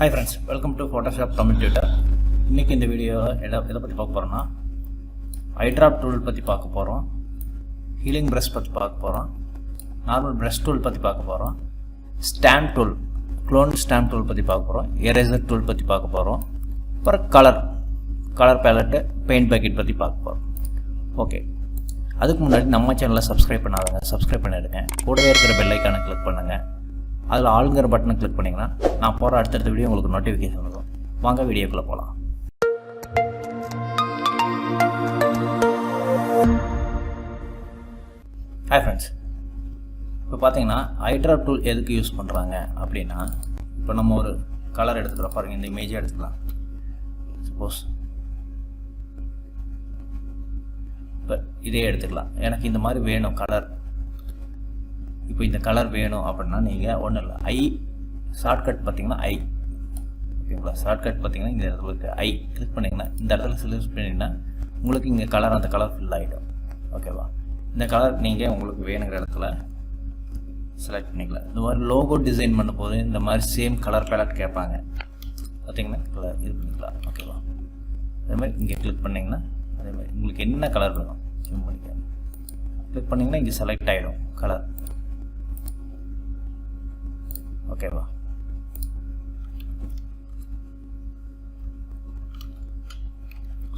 Hi friends, welcome to Photoshop Tamil Tutor. இன்னைக்கு இந்த video எதை பற்றி பார்க்க போகிறோம்னா ஐட்ராப் டூல் பற்றி பார்க்க போகிறோம், ஹீலிங் ப்ரஷ் பற்றி பார்க்க போகிறோம், நார்மல் ப்ரஷ் டூல் பற்றி பார்க்க போகிறோம், stamp tool, clone stamp tool பற்றி பார்க்க போகிறோம், எரேசர் டூல் பற்றி பார்க்க போகிறோம், அப்புறம் கலர் பேலட்டு, பெயிண்ட் பக்கெட் பற்றி பார்க்க போகிறோம். ஓகே, அதுக்கு முன்னாடி நம்ம சேனலை சப்ஸ்கிரைப் பண்ணாதவங்க சப்ஸ்கிரைப் பண்ணிவிடுங்க. கூடவே இருக்கிற பெல் ஐக்கானை கிளிக் பண்ணுங்கள். அதில் ஆளுங்கிற பட்டனை கிளிக் பண்ணிங்கன்னா நான் போகிற அடுத்தடுத்த வீடியோ உங்களுக்கு நோட்டிஃபிகேஷன் வரும். வாங்க வீடியோக்குள்ளே போகலாம். ஹாய் ஃப்ரெண்ட்ஸ், இப்போ பார்த்தீங்கன்னா ஐட்ராப் டூல் எதுக்கு யூஸ் பண்ணுறாங்க அப்படின்னா, இப்போ நம்ம ஒரு கலர் எடுத்துக்கிறோம் பாருங்கள், இந்த இமேஜை எடுத்துக்கலாம். சப்போஸ் இப்போ இதே எடுத்துக்கலாம், எனக்கு இந்த மாதிரி வேணும் கலர், இப்போ இந்த கலர் வேணும் அப்படின்னா நீங்கள் ஒன்றும் இல்லை, ஷார்ட்கட் பார்த்தீங்கன்னா ஓகேங்களா, ஷார்ட்கட் பார்த்தீங்கன்னா இந்த இடத்துல இருக்குது கிளிக் பண்ணிங்கன்னா இந்த இடத்துல செலக்ட் பண்ணிங்கன்னா உங்களுக்கு இங்கே கலர், அந்த கலர் ஃபில் ஆகிடும். ஓகேவா, இந்த கலர் நீங்கள் உங்களுக்கு வேணுங்கிற இடத்துல செலக்ட் பண்ணிக்கலாம். இந்த மாதிரி லோகோ டிசைன் பண்ணும்போது இந்த மாதிரி சேம் கலர் பேலட் கேட்பாங்க, பார்த்தீங்கன்னா கலர் இது பண்ணிக்கலாம். ஓகேவா, அதே மாதிரி இங்கே கிளிக் பண்ணிங்கன்னா அதே மாதிரி உங்களுக்கு என்ன கலர் வேணும் ஜூம் பண்ணிக்கலாம், கிளிக் பண்ணிங்கன்னா இங்கே செலக்ட் ஆகிடும் கலர். ஓகேவா,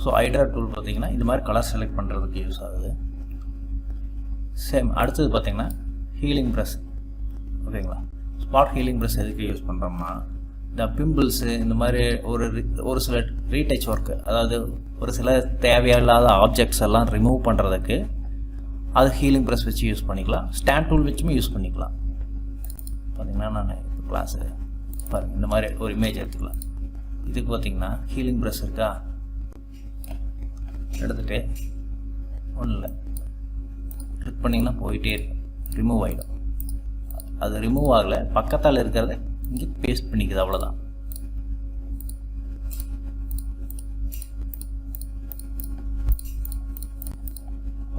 ஸோ ஐட்ராப் டூல் பார்த்தீங்கன்னா இந்த மாதிரி கலர் செலக்ட் பண்ணுறதுக்கு யூஸ் ஆகுது. சேம் அடுத்தது பார்த்தீங்கன்னா ஹீலிங் ப்ரஷ். ஓகேங்களா, ஸ்பாட் ஹீலிங் ப்ரஷ் எதுக்கு யூஸ் பண்ணுறோம்னா, இந்த பிம்பிள்ஸு இந்த மாதிரி ஒரு சில ரீடச் ஒர்க்கு, அதாவது ஒரு சில தேவையில்லாத ஆப்ஜெக்ட்ஸ் எல்லாம் ரிமூவ் பண்ணுறதுக்கு அது ஹீலிங் ப்ரஷ் வச்சு யூஸ் பண்ணிக்கலாம். ஸ்டாம்ப் டூல் வச்சுமே யூஸ் பண்ணிக்கலாம். பார்த்திங்கன்னா நான் இப்போ கிளாஸு பாருங்கள், இந்த மாதிரி ஒரு இமேஜ் எடுத்துக்கலாம். இதுக்கு பார்த்திங்கன்னா ஹீலிங் ப்ரஷ் இருக்கா, எடுத்துகிட்டு ஒன்றும் இல்லை கிளிக் பண்ணிங்கன்னா போயிட்டே இருக்கும், ரிமூவ் ஆகிடும். அது ரிமூவ் ஆகலை, பக்கத்தால் இருக்கிறத இங்கே பேஸ்ட் பண்ணிக்குது, அவ்வளோதான்.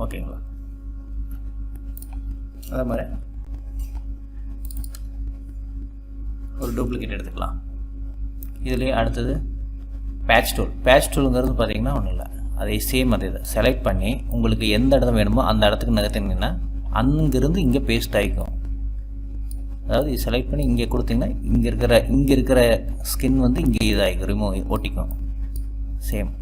ஓகேங்களா, அதே மாதிரி ஒரு டூப்ளிகேட் எடுத்துக்கலாம். இதுலேயே அடுத்தது பேட்ச் டூலுங்கிறது பார்த்தீங்கன்னா ஒன்றும் இல்லை, அதே சேம் அதே தான் செலக்ட் பண்ணி உங்களுக்கு எந்த இடம் வேணுமோ அந்த இடத்துக்கு நகர்த்தினீங்கன்னா அங்கிருந்து இங்கே பேஸ்ட் ஆகிக்கும். அதாவது செலக்ட் பண்ணி இங்கே கொடுத்தீங்கன்னா இங்கே இருக்கிற ஸ்கின் வந்து இங்கே இதாகிக்கும், ரிமூவ் ஒட்டிக்கும். Same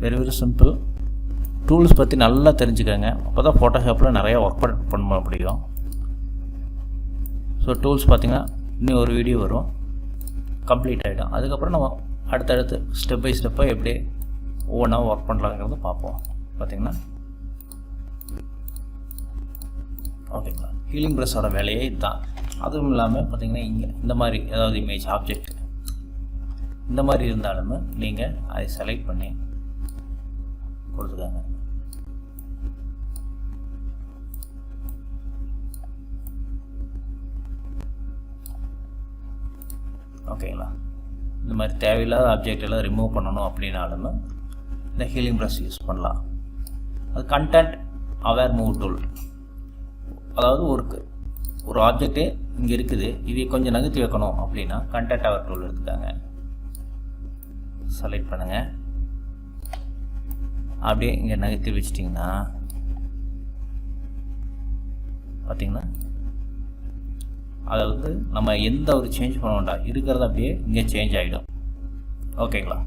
very simple. டூல்ஸ் பற்றி நல்லா தெரிஞ்சுக்கோங்க, அப்போ தான் ஃபோட்டோஷாப்பில் நிறையா ஒர்க் பண்ண முடியும். ஸோ டூல்ஸ் பார்த்திங்கன்னா இன்னும் ஒரு வீடியோ வரும், கம்ப்ளீட் ஆகிடும். அதுக்கப்புறம் நம்ம அடுத்தடுத்து ஸ்டெப் பை ஸ்டெப்பாக எப்படி ஒவ்வொன்றாக ஒர்க் பண்ணலாங்கிறத பார்ப்போம். பார்த்திங்கன்னா ஓகேங்களா, ஹீலிங் ப்ரஷோட வேலையே இதுதான். அதுவும் இல்லாமல் பார்த்திங்கன்னா இங்கே இந்த மாதிரி ஏதாவது இமேஜ் ஆப்ஜெக்ட் இந்த மாதிரி இருந்தாலுமே நீங்கள் அதை செலக்ட் பண்ணி கொடுத்துக்காங்க. ஓகேங்களா, இந்த மாதிரி தேவையில்லாத ஆப்ஜெக்ட் எல்லாம் ரிமூவ் பண்ணணும் அப்படின்னாலுமே இந்த ஹீலிங் ப்ரஷ் யூஸ் பண்ணலாம். அது கண்டென்ட் அவேர் மூவ் டூல், அதாவது ஒரு ஆப்ஜெக்டே இங்கே இருக்குது, இதை கொஞ்சம் நகர்த்தி வைக்கணும் அப்படின்னா கண்டென்ட் அவேர் டூல் எடுத்துக்காங்க, செலக்ட் பண்ணுங்கள், அப்படியே இங்கே நகர்த்தி வச்சிட்டிங்கன்னா பார்த்திங்கன்னா அதாவது நம்ம எந்த ஒரு சேஞ்ச் பண்ண வேண்டாம், இருக்கிறது அப்படியே இங்கே சேஞ்ச் ஆகிடும். ஓகேங்களா,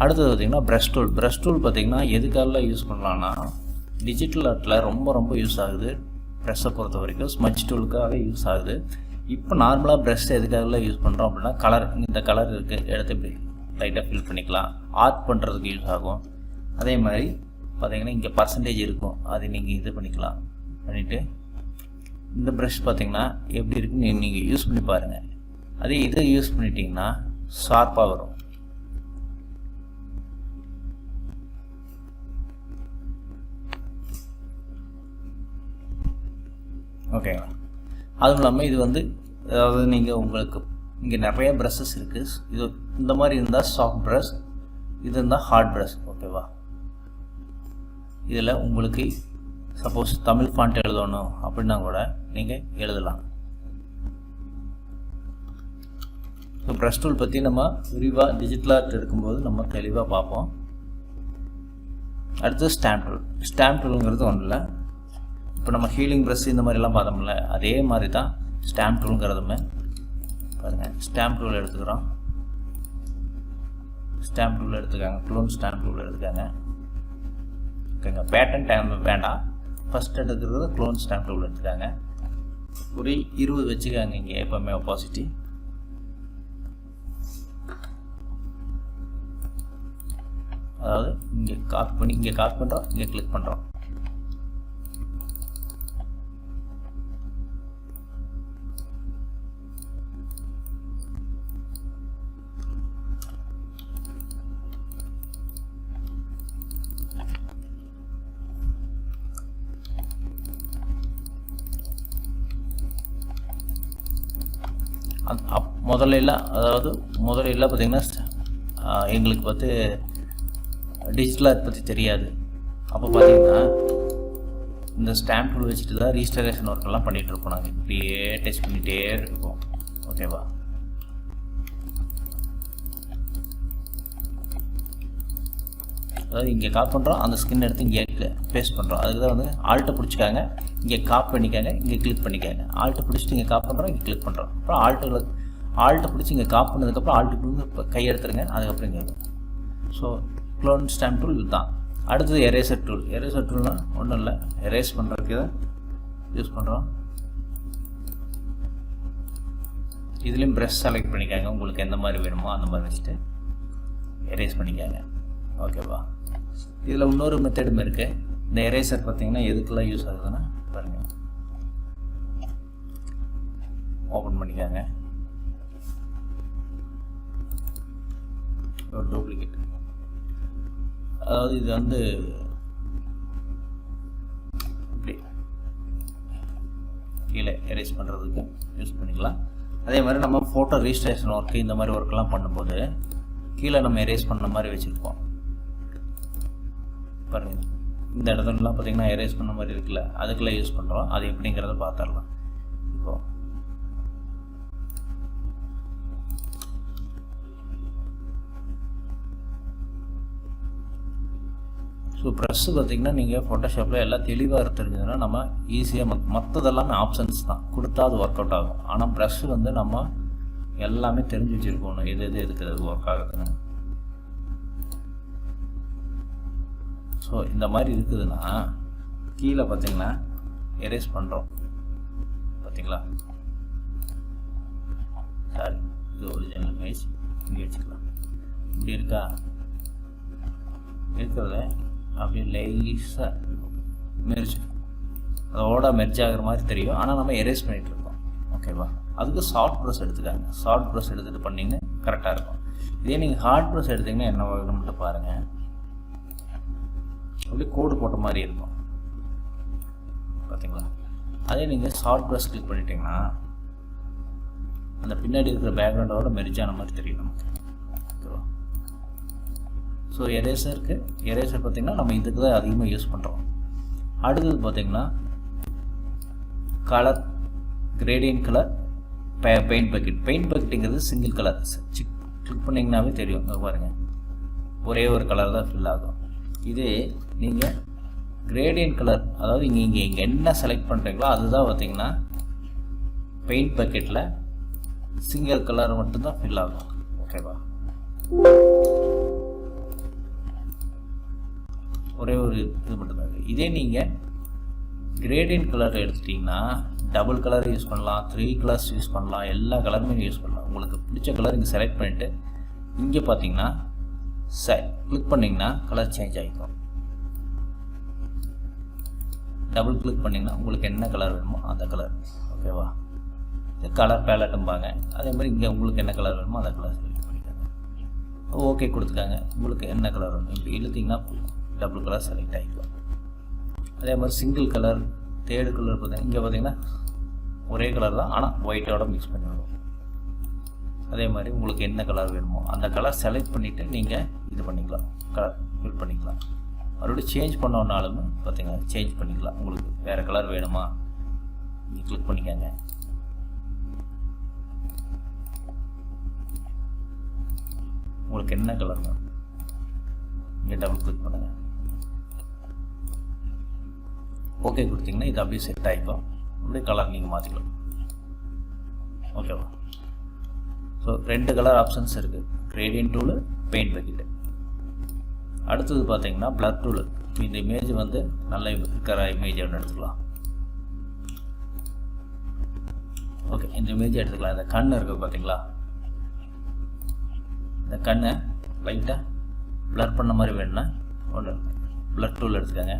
அடுத்தது பார்த்திங்கன்னா ப்ரஷ் டூல் பார்த்திங்கன்னா எதுக்காக யூஸ் பண்ணலான்னா, டிஜிட்டல் ஆர்ட்டில் ரொம்ப யூஸ் ஆகுது. ப்ரெஷ்ஷை பொறுத்த வரைக்கும் ஸ்மட்ச் டூலுக்காக யூஸ் ஆகுது. இப்போ நார்மலாக ப்ரஷ் எதுக்காக யூஸ் பண்ணுறோம் அப்படின்னா, இந்த கலர் இருக்குது எடுத்து இப்படி லைட்டாக ஃபில் பண்ணிக்கலாம், ஆர்ட் பண்ணுறதுக்கு யூஸ் ஆகும். அதே மாதிரி பார்த்திங்கன்னா இங்கே பர்சன்டேஜ் இருக்கும், அதை நீங்கள் இது பண்ணிக்கலாம். பண்ணிவிட்டு இந்த ப்ரஷ் பார்த்திங்கன்னா எப்படி இருக்குன்னு நீங்கள் யூஸ் பண்ணி பாருங்கள். அதே இதை யூஸ் பண்ணிட்டீங்கன்னா ஷார்ப்பாக வரும். ஓகேங்களா, அதுவும் இல்லாமல் இது வந்து அதாவது நீங்கள் உங்களுக்கு இங்கே நிறைய ப்ரஷஸ் இருக்குது. இது இந்த மாதிரி இருந்தால் சாஃப்ட் ப்ரஷ், இது இருந்தால் ஹார்ட் ப்ரஷ். ஓகேவா? இதில் உங்களுக்கு சப்போஸ் தமிழ் ஃபாண்ட் எழுதணும் அப்படின்னா கூட நீங்கள் எழுதலாம். ஸோ ப்ரஷ் டூல் பற்றி நம்ம விரிவாக டிஜிட்டல் ஆர்ட் எடுக்கும்போது நம்ம தெளிவாக பார்ப்போம். அடுத்து ஸ்டாம்ப் டூல். ஸ்டாம்ப் டூலுங்கிறது ஒன்றும் இல்லை, இப்போ நம்ம ஹீலிங் ப்ரஷ் இந்த மாதிரிலாம் பார்த்தோம்ல, அதே மாதிரி தான் ஸ்டாம்ப் டூலுங்கிறதுமே. பாருங்கள், ஸ்டாம்ப் டூல் எடுத்துக்கிறோம். ஸ்டாம்ப் டூல் எடுத்துக்காங்க, க்ளோன் ஸ்டாம்ப் டூல் எடுத்துக்காங்க. ஓகேங்க, பேட்டர்ன் டைம் வேண்டாம், ஃபஸ்ட் எடுத்துக்கிறது க்ளோன் ஸ்டாம்ப் டூல் எடுத்துக்காங்க. ஒரு 20 வச்சுக்காங்க. இங்கே எப்போவுமே ஆப்போசிட்டி. அதாவது இங்கே காப்பி பண்ணி இங்கே காப்பி பண்ணுறோம், இங்கே கிளிக் பண்ணுறோம். முதல்ல பார்த்திங்கன்னா எங்களுக்கு பார்த்து டிஜிட்டல் ஆர்ட் பற்றி தெரியாது. அப்போ பார்த்திங்கன்னா இந்த ஸ்டாம்ப் டூல் வச்சுட்டு தான் ரீஸ்டரேஷன் ஒர்க்கெல்லாம் பண்ணிகிட்ருப்போம். நாங்கள் இப்படியே டச் பண்ணிகிட்டே இருப்போம். ஓகேவா? அதாவது இங்கே காப்பி பண்ணுறோம், அந்த ஸ்கின் எடுத்து இங்கே பேஸ்ட் பண்ணுறோம். அதுக்கு தான் வந்து ஆல்ட்டை பிடிச்சிக்காங்க, இங்கே காப்பி பண்ணிக்காங்க, இங்கே கிளிக் பண்ணிக்காங்க. ஆல்ட்டை பிடிச்சிட்டு இங்கே காப்பி பண்ணுறோம், இங்கே கிளிக் பண்ணுறோம். அப்புறம் ஆல்ட்டை பிடிச்சி இங்கே காப்பி பண்ணதுக்கப்புறம் ஆல்ட்டுக்கு இப்போ கையெடுத்துருங்க. அதுக்கப்புறம் இங்கே ஸோ க்ளோன் ஸ்டாம்ப் டூல் தான். அடுத்தது எரேசர் டூல். எரேசர் டூல்னால் ஒன்றும் இல்லை, எரேஸ் பண்ணுறதுக்கு தான் யூஸ் பண்ணுறோம். இதுலேயும் ப்ரஷ் செலக்ட் பண்ணிக்காங்க, உங்களுக்கு எந்த மாதிரி வேணுமோ அந்த மாதிரி வச்சுட்டு எரேஸ் பண்ணிக்காங்க. ஓகேவா? இதில் இன்னொரு மெத்தடும் இருக்குது. இந்த எரேசர் பார்த்திங்கன்னா எதுக்கெல்லாம் யூஸ் ஆகுதுன்னா பாருங்கள், ஓப்பன் பண்ணிக்காங்க. ஒரு டூப்ளிகேட், அதாவது இது வந்து இப்படி கீழே எரேஸ் பண்ணுறதுக்கு யூஸ் பண்ணிக்கலாம். அதே மாதிரி நம்ம ஃபோட்டோ ரிஜிஸ்ட்ரேஷன் ஒர்க்கு இந்த மாதிரி ஒர்க்கெலாம் பண்ணும்போது கீழே நம்ம எரேஸ் பண்ண மாதிரி வச்சுருப்போம். பாருங்கள், இந்த இடத்துலலாம் பார்த்திங்கன்னா எரேஸ் பண்ண மாதிரி இருக்குல்ல, அதுக்கெல்லாம் யூஸ் பண்ணுறோம். அது எப்படிங்கிறத பார்த்துடலாம். இப்போது ஸோ ப்ரஷ்ஷு பார்த்திங்கன்னா நீங்கள் ஃபோட்டோஷாப்பில் எல்லாம் தெளிவாக தெரிஞ்சதுன்னா நம்ம ஈஸியாக மற்றதெல்லாமே ஆப்ஷன்ஸ் தான் கொடுத்தா அது ஒர்க் அவுட் ஆகும். ஆனால் ப்ரஷ்ஷு வந்து நம்ம எல்லாமே தெரிஞ்சு வச்சுருக்கணும், எது எதுக்கு அது ஒர்க் ஆகுதுன்னு. ஸோ இந்த மாதிரி இருக்குதுன்னா கீழே பார்த்திங்கன்னா எரேஸ் பண்ணுறோம். பார்த்திங்களா? சாரி, இது ஒரிஜினல் இமேஜ் இங்கே வச்சுக்கலாம். இப்படி இருக்கா? இருக்கிறத அப்படியே லைஸாக மெர்ஜ், அதோட மெர்ஜ் ஆகிற மாதிரி தெரியும், ஆனால் நம்ம எரேஸ் பண்ணிகிட்ருக்கோம். ஓகேவா? அதுக்கு சாஃப்ட் ப்ரஷ் எடுத்துக்காங்க. சாஃப்ட் ப்ரஷ் எடுத்துகிட்டு பண்ணிங்கன்னா கரெக்டாக இருக்கும். இதே நீங்கள் ஹார்ட் ப்ரஷ் எடுத்திங்கன்னா என்ன ஆகுதுன்னு மட்டும் பாருங்கள், அப்படியே கோடு போட்ட மாதிரி இருக்கும். பார்த்தீங்களா? அதே நீங்கள் சாஃப்ட் ப்ரஷ் கிளிக் பண்ணிட்டீங்கன்னா அந்த பின்னாடி இருக்கிற பேக்ரவுண்டோட மெர்ஜான மாதிரி தெரியும் நமக்கு. ஓகேவா? ஸோ எரேசருக்கு எரேசர் பார்த்திங்கன்னா நம்ம இதுக்கு தான் அதிகமாக யூஸ் பண்ணுறோம். அடுத்தது பார்த்திங்கன்னா colour, gradient colour, paint bucket. Paint பக்கெட்டுங்கிறது சிங்கிள் கலர். கிளிக் பண்ணிங்கன்னாவே தெரியும். இங்கே பாருங்கள், ஒரே ஒரு கலர் தான் ஃபில் ஆகும். இதே நீங்கள் கிரேடியன்ட் கலர், அதாவது இங்கே என்ன செலக்ட் பண்ணுறீங்களோ அதுதான் பார்த்திங்கன்னா பெயிண்ட் பக்கெட்டில் சிங்கிள் கலர் மட்டும்தான் ஃபில் ஆகும். ஓகேவா? ஒரே ஒரு இது மட்டும்தான் இருக்குது. இதே நீங்கள் கிரேடியன்ட் கலர் எடுத்துட்டிங்கன்னா டபுள் கலர் யூஸ் பண்ணலாம், 3 கலர்ஸ் யூஸ் பண்ணலாம், எல்லா கலருமே யூஸ் பண்ணலாம். உங்களுக்கு பிடிச்ச கலர் இங்கே செலக்ட் பண்ணிவிட்டு இங்கே பார்த்தீங்கன்னா கிளிக் பண்ணிங்கன்னா கலர் சேஞ்ச் ஆகிக்கும். டபுள் கிளிக் பண்ணிங்கன்னா உங்களுக்கு என்ன கலர் வேணுமோ அந்த கலர். ஓகேவா? இது கலர் பேலட்டும்பாங்க. அதே மாதிரி இங்கே உங்களுக்கு என்ன கலர் வேணுமோ அந்த கலர் செலக்ட் பண்ணிக்காங்க. ஓகே கொடுத்துக்காங்க. உங்களுக்கு என்ன கலர் வேணும் இப்படி இழுத்திங்கன்னா டபுள் கலர் செலக்ட் ஆகிக்கும். அதே மாதிரி சிங்கிள் கலர், தேர்டு கலர் பார்த்தீங்கன்னா இங்கே பார்த்தீங்கன்னா ஒரே கலர் தான், ஆனால் ஒயிட்டோட மிக்ஸ் பண்ணி வரும். அதே மாதிரி உங்களுக்கு என்ன கலர் வேணுமோ அந்த கலர் செலக்ட் பண்ணிவிட்டு நீங்கள் இது பண்ணிக்கலாம், கலர் ஃபில் பண்ணிக்கலாம். மறுபடியும் சேஞ்ச் பண்ணோன்னாலுமே பார்த்தீங்கன்னா சேஞ்ச் பண்ணிக்கலாம். உங்களுக்கு வேறு கலர் வேணுமா நீங்கள் கிளிக் பண்ணிக்கோங்க. உங்களுக்கு என்ன கலர் வேணும் இங்கே டபுள் கிளிக் பண்ணுங்கள். ஓகே கொடுத்தீங்கன்னா இது அப்படியே செட் ஆகிக்கும். அப்படியே கலர் நீங்கள் மாற்றிக்கலாம். ஓகேவா? ஸோ 2 கலர் ஆப்ஷன்ஸ் இருக்குது, கிரேடியன்ட் டூலு, பெயிண்ட் பக்கெட்டு. அடுத்தது பார்த்தீங்கன்னா பிளர் டூலு. இந்த இமேஜ் வந்து நல்ல இருக்கிற இமேஜ் ஒன்று எடுத்துக்கலாம். ஓகே, இந்த இமேஜ் எடுத்துக்கலாம். இந்த கண் இருக்குது பார்த்தீங்களா, இந்த கண்ணை லைட்டாக பிளர் பண்ண மாதிரி வேணும்னா ஒன்று பிளர் டூல் எடுத்துக்கோங்க.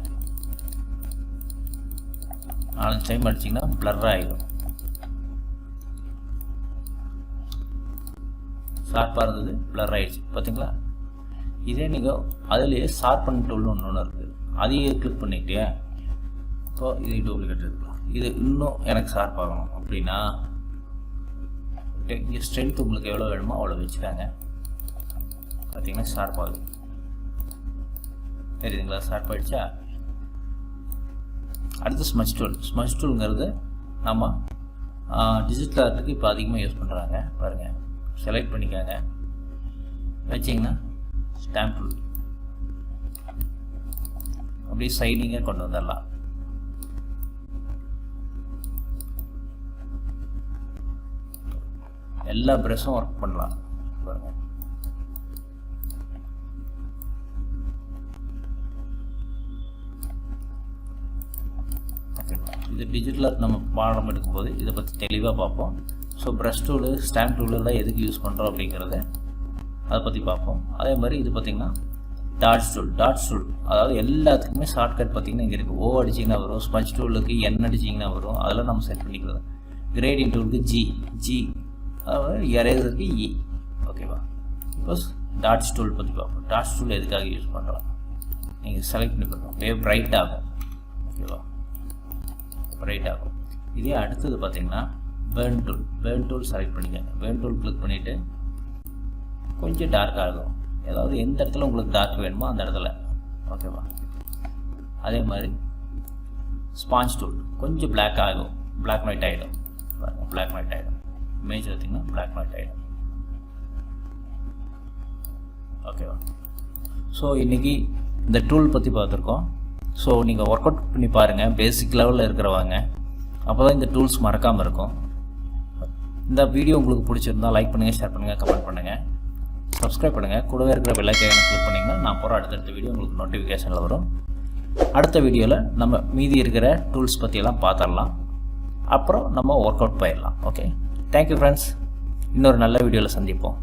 4 டைம் அடிச்சிங்கன்னா பிளர் ஆகிடும். ஷார்ப்பாக இருந்தது பிளர் ஆகிடுச்சு பார்த்தீங்களா. இதே நீங்கள் அதிலேயே ஷார்ப்பன் டூல்னு ஒன்று இருக்குது, அதையே கிளிக் பண்ணிக்கிட்டே இப்போ இது டூப்ளிகேட் எடுத்துக்கலாம். இது இன்னும் எனக்கு ஷார்ப் ஆகணும் அப்படின்னா இங்கே ஸ்ட்ரென்த் உங்களுக்கு எவ்வளோ வேணுமோ அவ்வளோ வச்சுக்காங்க. பார்த்தீங்கன்னா ஷார்ப் ஆகுது, தெரியுதுங்களா? ஷார்ப் ஆகிடுச்சா? அடுத்து ஸ்மச் டூல். ஸ்மச் டூலுங்கிறது நம்ம டிஜிட்டல் ஆர்ட்டுக்கு இப்போ அதிகமாக யூஸ் பண்ணுறாங்க. பாருங்கள், செலக்ட் பண்ணிக்காங்க, வச்சிங்கன்னா ஸ்டாம்ப் டூல் அப்படியே சைடிங்காக கொண்டு வந்துடலாம். எல்லா ப்ரெஷ்ஷும் ஒர்க் பண்ணலாம். பாருங்கள், இது டிஜிட்டல் ஆர்ட் நம்ம பாடம் எடுக்கும்போது இதை பற்றி தெளிவாக பார்ப்போம். ஸோ ப்ரஷ் டூலு, ஸ்டாம்ப் டூலெல்லாம் எதுக்கு யூஸ் பண்ணுறோம் அப்படிங்கிறத அதை பற்றி பார்ப்போம். அதே மாதிரி இது பார்த்திங்கன்னா டாட்ஸ் டூல். டாட்ஸ் டூல் அதாவது எல்லாத்துக்குமே ஷார்ட்கட் பார்த்திங்கன்னா இங்கே இருக்குது. ஓ அடிச்சிங்கன்னா வரும், ஸ்மச் டூலுக்கு என் அடிச்சிங்கன்னா வரும், அதெல்லாம் நம்ம செட் பண்ணிக்கிறது. கிரேடியன்ட் டூலுக்கு ஜி, அதாவது எரேசருக்கு இ. ஓகேவா? இப்போ டாட்ஸ் டூல் பற்றி பார்ப்போம். டாட்ஸ் டூல் எதுக்காக யூஸ் பண்ணுறோம் நீங்கள் செலக்ட் பண்ணி பார்க்கணும். அப்படியே பிரைட் ஆகும். ஓகேவா? பிரைட் ஆகும். இதே அடுத்தது பார்த்திங்கன்னா burn tool. Burn tool select பண்ணிக்கோங்க. பேர்ன் டூல் கிளிக் பண்ணிவிட்டு கொஞ்சம் டார்க் ஆகும். ஏதாவது எந்த இடத்துல உங்களுக்கு டார்க் வேணுமோ அந்த இடத்துல. ஓகேவா? அதே மாதிரி ஸ்பாஞ்ச் டூல் கொஞ்சம் பிளாக் ஆகும், பிளாக் அண்ட் ஒயிட் ஆகிடும். பாருங்கள், பிளாக் அண்ட் ஒயிட் ஆகிடும். இமேஜ் பார்த்திங்கன்னா பிளாக் அண்ட் ஒயிட் ஆகிடும். ஓகேவா? ஸோ இன்றைக்கி இந்த டூல் பற்றி பார்த்துருக்கோம். ஸோ நீங்கள் ஒர்க் அவுட் பண்ணி பாருங்கள், பேசிக் லெவலில் இருக்கிறவங்க. அப்போ தான் இந்த டூல்ஸ் மறக்காமல் இருக்கும். இந்த வீடியோ உங்களுக்கு பிடிச்சிருந்தால் லைக் பண்ணுங்கள், ஷேர் பண்ணுங்கள், கமெண்ட் பண்ணுங்கள், சப்ஸ்கிரைப் பண்ணுங்கள். கூடவே இருக்கிற பெல் ஐகானை கிளிக் பண்ணிங்கன்னா நான் போகிற அடுத்தடுத்த வீடியோ உங்களுக்கு நோட்டிஃபிகேஷனில் வரும். அடுத்த வீடியோவில் நம்ம மீதி இருக்கிற டூல்ஸ் பற்றியெல்லாம் பார்த்துடலாம். அப்புறம் நம்ம ஒர்க் அவுட் போயிடலாம். Okay, thank you friends. இன்னொரு நல்ல வீடியோவில் சந்திப்போம்.